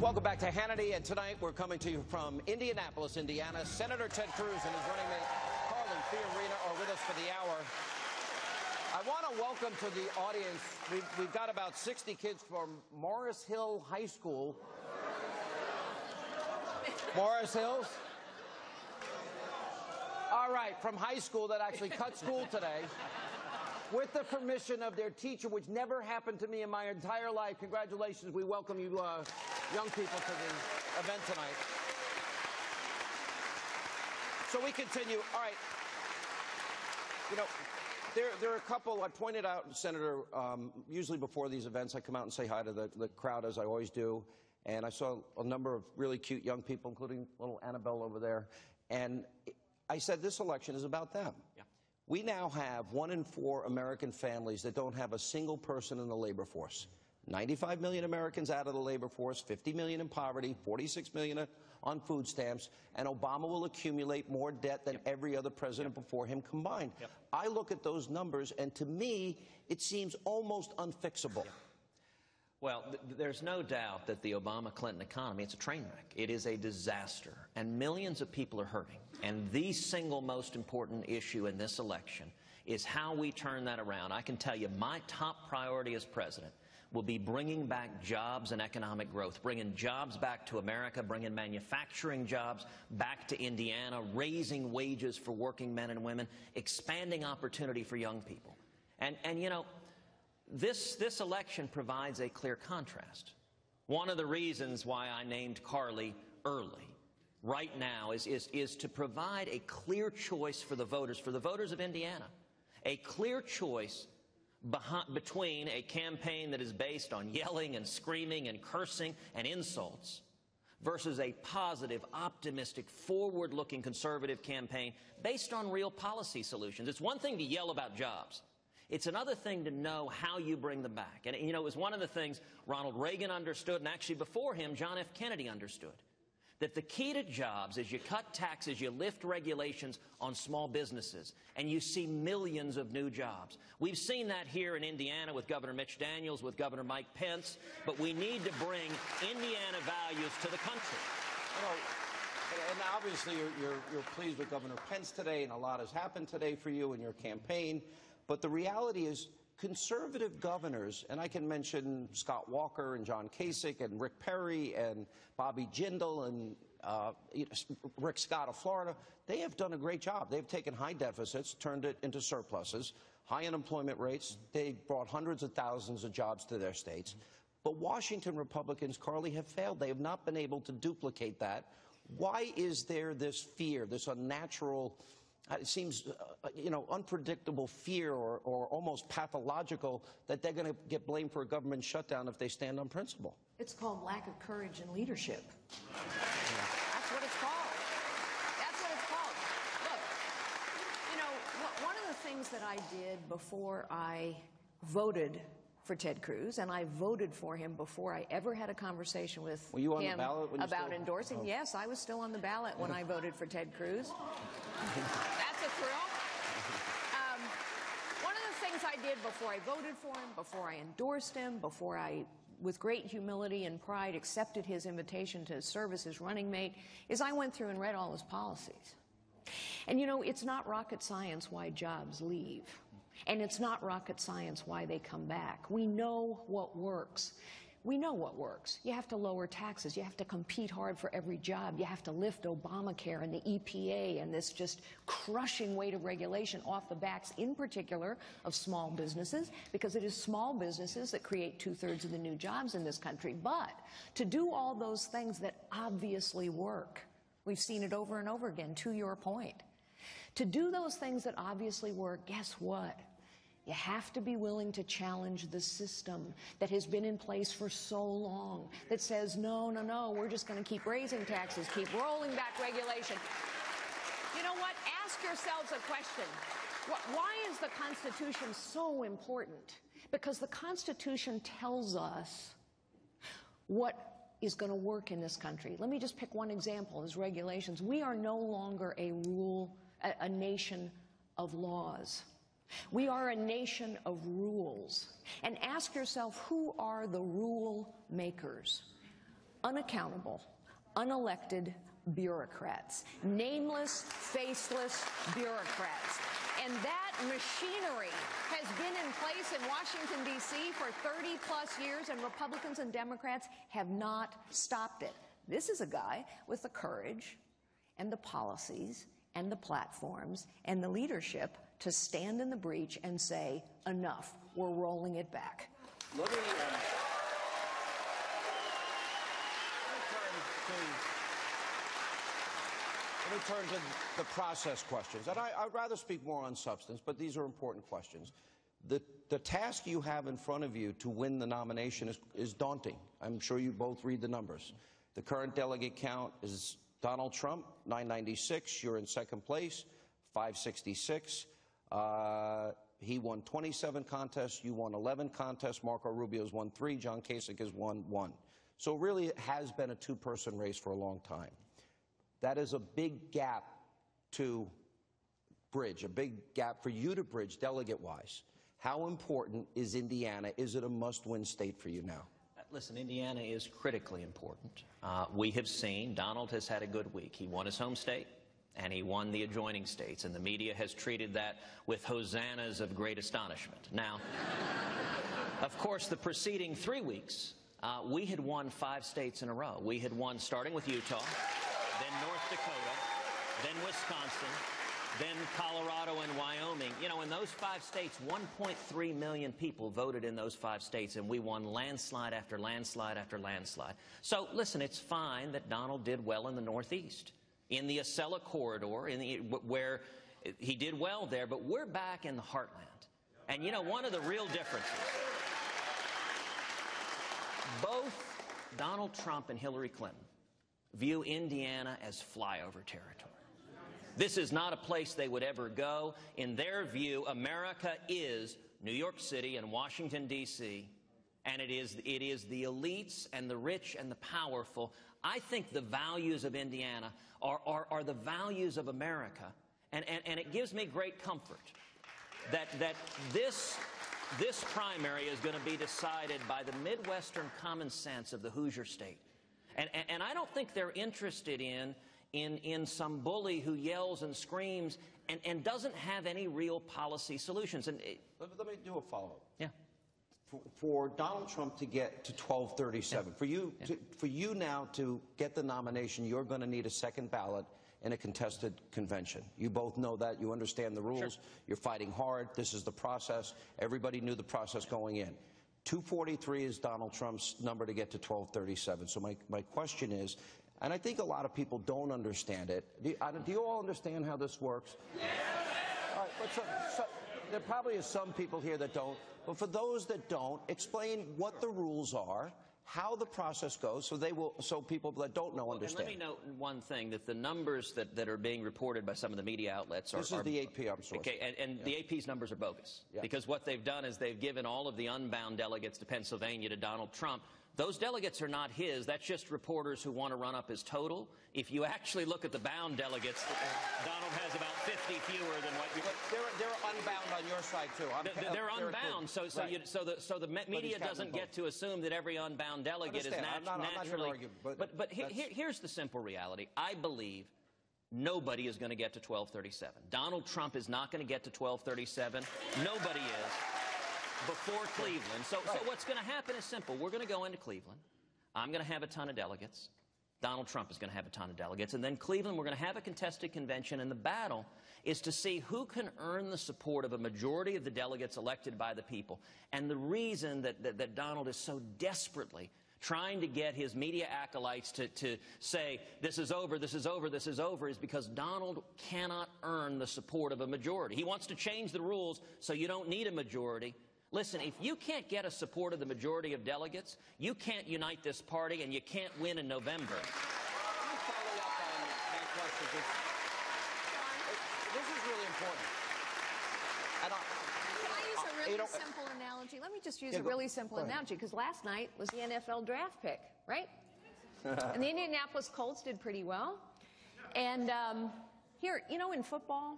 Welcome back to Hannity, and tonight we're coming to you from Indianapolis, Indiana. Senator Ted Cruz and his running mate Carly Fiorina are with us for the hour. I want to welcome to the audience, we've got about 60 kids from Morris Hill High School. Morris Hills? All right, from high school that actually cut school today. With the permission of their teacher, which never happened to me in my entire life. Congratulations. We welcome you, young people, to the event tonight. So we continue. All right. You know, there are a couple, I pointed out, Senator, usually before these events, I come out and say hi to the crowd, as I always do. And I saw a number of really cute young people, including little Annabelle over there. And I said this election is about them. Yeah. We now have 1 in 4 American families that don't have a single person in the labor force. 95 million Americans out of the labor force, 50 million in poverty, 46 million on food stamps, and Obama will accumulate more debt than every other president before him combined. I look at those numbers, and to me, it seems almost unfixable. Well, there's no doubt that the Obama-Clinton economy, it's a train wreck. It is a disaster, and millions of people are hurting. And the single most important issue in this election is how we turn that around. I can tell you my top priority as president will be bringing back jobs and economic growth, bringing jobs back to America, bringing manufacturing jobs back to Indiana, raising wages for working men and women, expanding opportunity for young people. And you know, this election provides a clear contrast. One of the reasons why I named Carly early, right now, is to provide a clear choice for the voters of Indiana, a clear choice between a campaign that is based on yelling and screaming and cursing and insults versus a positive, optimistic, forward-looking conservative campaign based on real policy solutions. It's one thing to yell about jobs. It's another thing to know how you bring them back. And, you know, it was one of the things Ronald Reagan understood, and actually before him, John F. Kennedy understood, that the key to jobs is you cut taxes, you lift regulations on small businesses, and you see millions of new jobs. We've seen that here in Indiana with Governor Mitch Daniels, with Governor Mike Pence, but we need to bring Indiana values to the country. You know, and obviously you're pleased with Governor Pence today, and a lot has happened today for you in your campaign. But the reality is conservative governors, and I can mention Scott Walker and John Kasich and Rick Perry and Bobby Jindal and Rick Scott of Florida, they have done a great job. They've taken high deficits, turned it into surpluses, high unemployment rates. They brought hundreds of thousands of jobs to their states. But Washington Republicans, Carly, have failed. They have not been able to duplicate that. Why is there this fear, this unnatural, it seems, you know, unpredictable fear or almost pathological that they're going to get blamed for a government shutdown if they stand on principle? It's called lack of courage and leadership. That's what it's called. That's what it's called. Look, you know, one of the things that I did before I voted for Ted Cruz, and I voted for him before I ever had a conversation with him on the ballot when about endorsing. Yes, I was still on the ballot when I voted for Ted Cruz. That's a thrill. One of the things I did before I voted for him, before I endorsed him, before I, with great humility and pride, accepted his invitation to serve as his running mate, is I went through and read all his policies. And, you know, it's not rocket science why jobs leave. And it's not rocket science why they come back. We know what works. We know what works. You have to lower taxes. You have to compete hard for every job. You have to lift Obamacare and the EPA and this just crushing weight of regulation off the backs, in particular, of small businesses, because it is small businesses that create 2/3 of the new jobs in this country. But to do all those things that obviously work, we've seen it over and over again, to your point. To do those things that obviously work, guess what? You have to be willing to challenge the system that has been in place for so long, that says, no, no, no, we're just going to keep raising taxes, keep rolling back regulation. You know what? Ask yourselves a question. Why is the Constitution so important? Because the Constitution tells us what is going to work in this country. Let me just pick one example, is regulations. We are no longer a nation of laws. We are a nation of rules. And ask yourself, who are the rule makers? unaccountable, unelected bureaucrats, nameless, faceless bureaucrats. And that machinery has been in place in Washington, D.C. for 30-plus years, and Republicans and Democrats have not stopped it. This is a guy with the courage and the policies and the platforms and the leadership to stand in the breach and say, enough, we're rolling it back. Let me turn to the process questions. And I'd rather speak more on substance, but these are important questions. The task you have in front of you to win the nomination is daunting. I'm sure you both read the numbers. The current delegate count is Donald Trump, 996. You're in second place, 566. He won 27 contests. You won 11 contests. Marco Rubio's won 3. John Kasich has won 1. So really it has been a two-person race for a long time. That is a big gap to bridge, a big gap for you to bridge delegate-wise. How important is Indiana? Is it a must-win state for you now? Listen, Indiana is critically important. We have seen Donald has had a good week. He won his home state, and he won the adjoining states, and the media has treated that with hosannas of great astonishment. Now, of course, the preceding 3 weeks, we had won 5 states in a row. We had won starting with Utah, then North Dakota, then Wisconsin, then Colorado and Wyoming. You know, in those 5 states, 1.3 million people voted in those 5 states, and we won landslide after landslide after landslide. So, listen, it's fine that Donald did well in the Northeast, in the Acela corridor, where he did well there, but we're back in the heartland. And, you know, one of the real differences, both Donald Trump and Hillary Clinton view Indiana as flyover territory. This is not a place they would ever go. In their view, America is New York City and Washington, D.C., and it is the elites and the rich and the powerful. I think the values of Indiana are the values of America, and it gives me great comfort that this primary is going to be decided by the Midwestern common sense of the Hoosier state. And I don't think they're interested in some bully who yells and screams and doesn't have any real policy solutions. And let me do a follow-up. Yeah. For Donald Trump to get to 1237, yeah. For you now to get the nomination, you're going to need a second ballot in a contested convention. You both know that. You understand the rules. Sure. You're fighting hard. This is the process. Everybody knew the process going in. 243 is Donald Trump's number to get to 1237. So my question is, and I think a lot of people don't understand it. Do you all understand how this works? Yeah. All right, but there probably is some people here that don't. But for those that don't, explain what the rules are, how the process goes, so people that don't know understand. And let me note one thing, that the numbers that are being reported by some of the media outlets This is the AP, I'm sorry. Okay, and yeah. The AP's numbers are bogus. Yeah. Because what they've done is they've given all of the unbound delegates to Pennsylvania to Donald Trump. Those delegates are not his. That's just reporters who want to run up his total. If you actually look at the bound delegates, Donald has about 50 fewer than what you... They're unbound on your side, too. They're unbound, so the media doesn't get to assume that every unbound delegate is naturally... But here's the simple reality. I believe nobody is going to get to 1237. Donald Trump is not going to get to 1237. Nobody is. Before Cleveland. So what's going to happen is simple. We're going to go into Cleveland. I'm going to have a ton of delegates. Donald Trump is going to have a ton of delegates. And then Cleveland, we're going to have a contested convention. And the battle is to see who can earn the support of a majority of the delegates elected by the people. And the reason that Donald is so desperately trying to get his media acolytes to say, this is over, this is over, this is over, is because Donald cannot earn the support of a majority. He wants to change the rules so you don't need a majority. Listen, if you can't get a support of the majority of delegates, you can't unite this party, and you can't win in November. Let me follow up on that question. This is really important. Can I use a really simple analogy? Let me just use a really simple analogy, because last night was the NFL draft pick, right? And the Indianapolis Colts did pretty well. And here, you know, in football,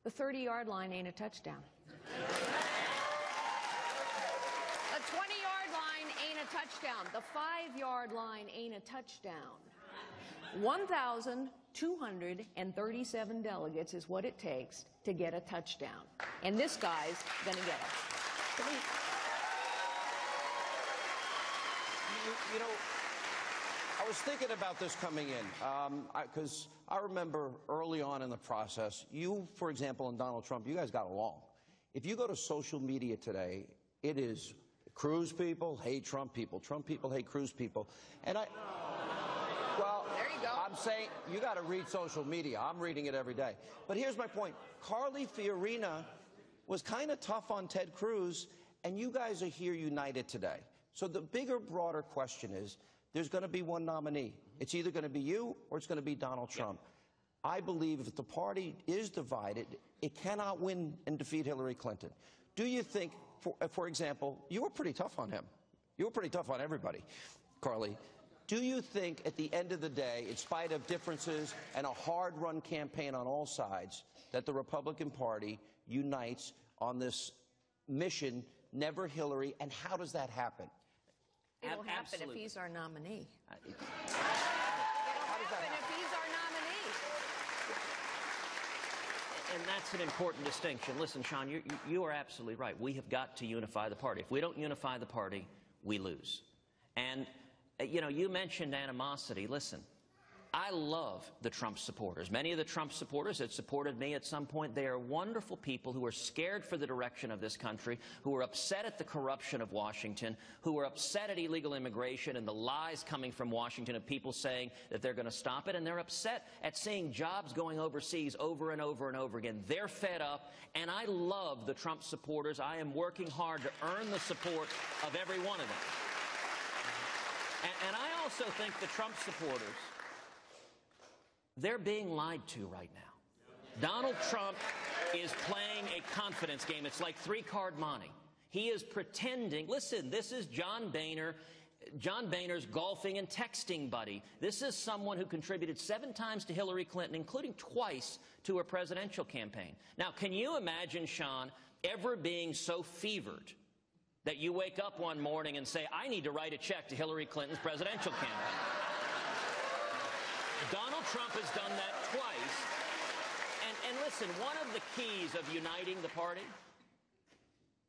the 30-yard line ain't a touchdown. The 20-yard line ain't a a touchdown. The 5-yard line ain't a touchdown. 1,237 delegates is what it takes to get a touchdown. And this guy's going to get it. You know, I was thinking about this coming in, because I remember early on in the process, you, for example, and Donald Trump, you guys got along. If you go to social media today, it is Cruz people hate Trump people hate Cruz people. And well, there you go. I'm saying you got to read social media. I'm reading it every day. But here's my point. Carly Fiorina was kind of tough on Ted Cruz, and you guys are here united today. So the bigger, broader question is, there's going to be one nominee. It's either going to be you or it's going to be Donald Trump. Yeah. I believe if the party is divided, it cannot win and defeat Hillary Clinton. Do you think, for example, you were pretty tough on him. You were pretty tough on everybody, Carly. Do you think at the end of the day, in spite of differences and a hard-run campaign on all sides, that the Republican Party unites on this mission, never Hillary, and how does that happen? It'll happen if he's our nominee. It'll happen if he's our nominee. And that's an important distinction. Listen, Sean, you are absolutely right. We have got to unify the party. If we don't unify the party, we lose. And, you know, you mentioned animosity. Listen, I love the Trump supporters. Many of the Trump supporters that supported me at some point, they are wonderful people who are scared for the direction of this country, who are upset at the corruption of Washington, who are upset at illegal immigration and the lies coming from Washington of people saying that they're going to stop it, and they're upset at seeing jobs going overseas over and over and over again. They're fed up, and I love the Trump supporters. I am working hard to earn the support of every one of them. And I also think the Trump supporters, they're being lied to right now. Donald Trump is playing a confidence game. It's like three-card monte. He is pretending. Listen, this is John Boehner, John Boehner's golfing and texting buddy. This is someone who contributed 7 times to Hillary Clinton, including twice to her presidential campaign. Now, can you imagine, Sean, ever being so fevered that you wake up one morning and say, I need to write a check to Hillary Clinton's presidential campaign? Donald Trump has done that twice. And listen, one of the keys of uniting the party,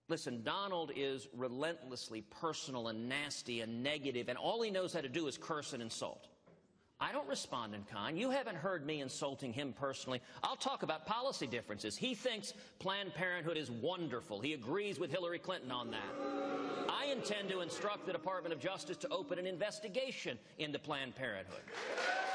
listen, Donald is relentlessly personal and nasty and negative, and all he knows how to do is curse and insult. I don't respond in kind. You haven't heard me insulting him personally. I'll talk about policy differences. He thinks Planned Parenthood is wonderful. He agrees with Hillary Clinton on that. I intend to instruct the Department of Justice to open an investigation into Planned Parenthood.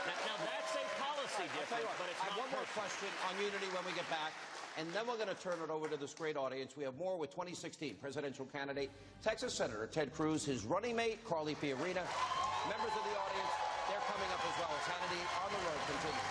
Now that's a policy difference, but it's not. I have one more question on unity when we get back, and then we're going to turn it over to this great audience. We have more with 2016 presidential candidate, Texas Senator Ted Cruz, his running mate, Carly Fiorina, members of the audience. They're coming up as well. Hannity on the Road continues.